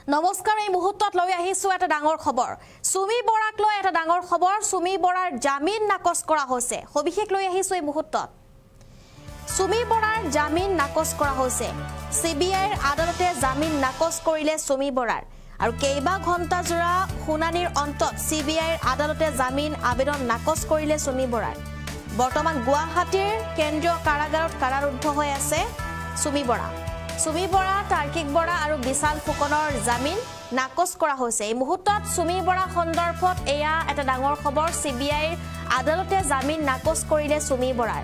নমস্কাৰ এই মুহূৰ্তত লৈ আহিছো এটা ডাঙৰ খবৰ সুমি বৰাক লৈ এটা ডাঙৰ খবৰ সুমি বৰাৰ জামিন নাকচ কৰা হৈছে সবিশেষ লৈ আহিছো এই মুহূৰ্তত সুমি বৰাৰ জামিন নাকচ কৰা হৈছে সিবিআইৰ আদালতে জামিন নাকচ কৰিলে সুমি বৰাৰ আৰু কেইবা ঘণ্টা জোৰা শুনানিৰ অন্তত সিবিআইৰ আদালতে জামিন আবেদন নাকচ কৰিলে সুমি বৰাৰ বৰ্তমান গুৱাহাটীৰ কেন্দ্ৰীয় কাৰাগাৰত কাৰাৰুদ্ধ হৈ আছে সুমি বৰা তাৰ্কিক বৰা আৰু বিশাল ফুকনৰ জামিন নাকচ কৰা হৈছে এই মুহূৰ্তত সুমি বৰা সন্দৰ্ভত এয়া এটা ডাঙৰ খবৰ সিবিআইৰ আদালতে জামিন নাকচ কৰিলে সুমি বৰাৰ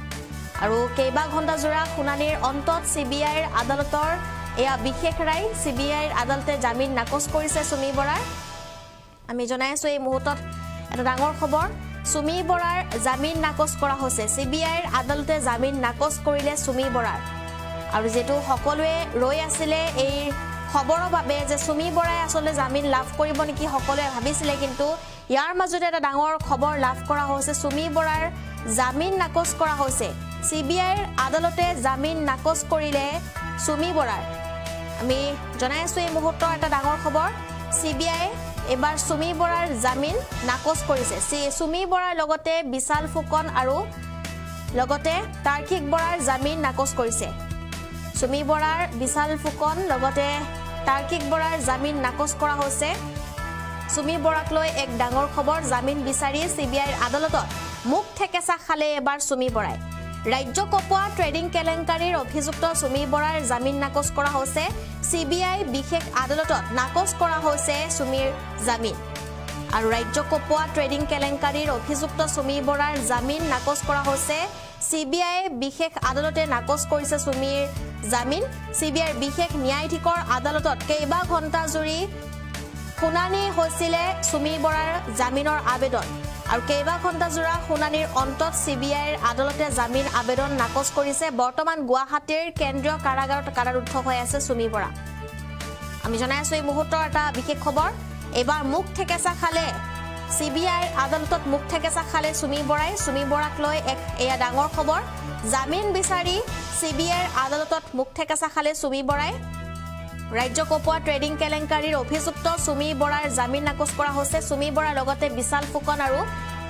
আৰু কেইবা ঘণ্টা জোৰা শুনানিৰ অন্তত সিবিআইৰ আদালতৰ এয়া বিশেষ ৰায় সিবিআইৰ আদালতে জামিন নাকচ কৰিছে সুমি বৰাৰ আমি জনাইছো এই মুহূৰ্তত এটা ডাঙৰ খবৰ সুমি বৰাৰ জামিন নাকচ কৰা হৈছে সিবিআইৰ আদালতে জামিন নাকচ কৰিলে সুমি বৰাৰ আৰু যেটো সকলোৱে ৰৈ আছিল এই খবৰৰ বাবে যে সুমি বৰাই আসলে জামিন লাভ কৰিব নেকি সকলোৱে ভাবিছিল কিন্তু ইয়াৰ মাজতে এটা ডাঙৰ খবৰ লাভ কৰা হৈছে সুমি বৰাৰ জামিন নাকচ কৰা হৈছে সিবিআইৰ আদালতে জামিন নাকচ কৰিলে সুমি বৰাৰ আমি জনাইছো এই মুহূৰ্তৰ এটা ডাঙৰ খবৰ সিবিআই এবাৰ সুমি বৰাৰ জামিন নাকচ কৰিছে সুমি বৰাৰ লগতে বিশাল ফুকন আৰু লগতে তাৰ্কিক বৰাৰ জামিন নাকচ কৰিছে সুমি বৰাৰ বিশাল ফুকন লগতে তাৰ্কিক বৰাৰ জামিন নাকচ কৰা হৈছে সুমি বৰাক লৈ এক ডাঙৰ খবৰ জামিন বিচাৰি সিবিআইৰ আদালতত মুখ ঠেকেচা খালে এবাৰ সুমি বৰাই ৰাজ্য কপোৱা ট্ৰেডিং কেলেংকাৰীৰ অভিযুক্ত সুমি বৰাৰ জামিন নাকচ কৰা হৈছে সিবিআই বিশেষ আদালতত নাকচ কৰা হৈছে সুমিৰ জামিন আৰু ৰাজ্য কপোৱা ট্ৰেডিং কেলেংকাৰীৰ অভিযুক্ত সুমি বৰাৰ জামিন নাকচ কৰা হৈছে সিবিআই বিশেষ আদালতে নাকচ কৰিছে সুমিৰ জামিন সিবিআইৰ বিশেষ ন্যায়াধীশৰ আদালতত কেইবা ঘণ্টা জুৰি শুনানি হৈছিল সুমি বৰাৰ জামিনৰ আবেদন আৰু কেইবা ঘণ্টা জোৰা শুনানিৰ অন্তত সিবিআইৰ আদালতে জামিন আবেদন নাকচ কৰিছে বৰ্তমান গুৱাহাটীৰ কেন্দ্ৰীয় কাৰাগাৰত কাৰাৰুদ্ধ হৈ আছে সুমি বৰা আমি জনাইছো এই মুহূৰ্তৰ এটা বিশেষ খবৰ এবাৰ মুখ ঠেকেচা খালে সিবিআইৰ আদালতত মুখ ঠেকেচা খালে সুমি বৰাক লৈ এক এয়া ডাঙৰ খবৰ জামিন বিচাৰি সিবিআইৰ আদালতত মুখ ঠেকেচা খালে সুমি বৰাই ৰাজ্য কপোৱা ট্ৰেডিং কেলেংকাৰীৰ অভিযুক্ত সুমি বৰাৰ জামিন নাকচ কৰা হৈছে সুমি বৰাৰ লগতে বিশাল ফুকন আৰু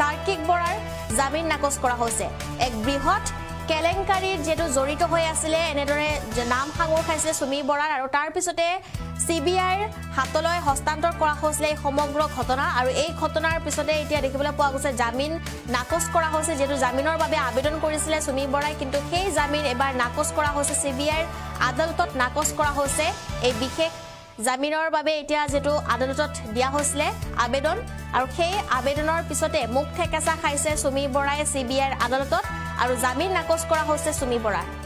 তাৰ্কিক বৰাৰ জামিন নাকচ কৰা হৈছে এক বৃহৎ কেলেংকাৰীৰ যেটো জড়িত হৈ আছিল এনেদৰে নাম সাঙুৰ খাইছে সুমি বৰাৰ আৰু তাৰ পিছতে সিবিআইৰ হাতলৈ হস্তান্তৰ কৰা হৈছিল এই সমগ্ৰ ঘটনা আৰু এই ঘটনাৰ পিছতে এতিয়া দেখিবলৈ পোৱা গৈছে জামিন নাকচ কৰা হৈছে যেটো জামিনৰ বাবে আবেদন কৰিছিল সুমি বৰাই কিন্তু সেই জামিন এবাৰ নাকচ কৰা হৈছে সিবিআইৰ আদালতত নাকচ কৰা হৈছে এই বিশেষ জামিনৰ বাবে এতিয়া যেটো আদালতত দিয়া হৈছিল আবেদন আৰু সেই আবেদনৰ পিছতে মুখ ঠেকেচা খাইছে সুমি বৰাই সিবিআইৰ আদালতত আৰু জামিন নাকচ কৰা হৈছে সুমি বৰাৰ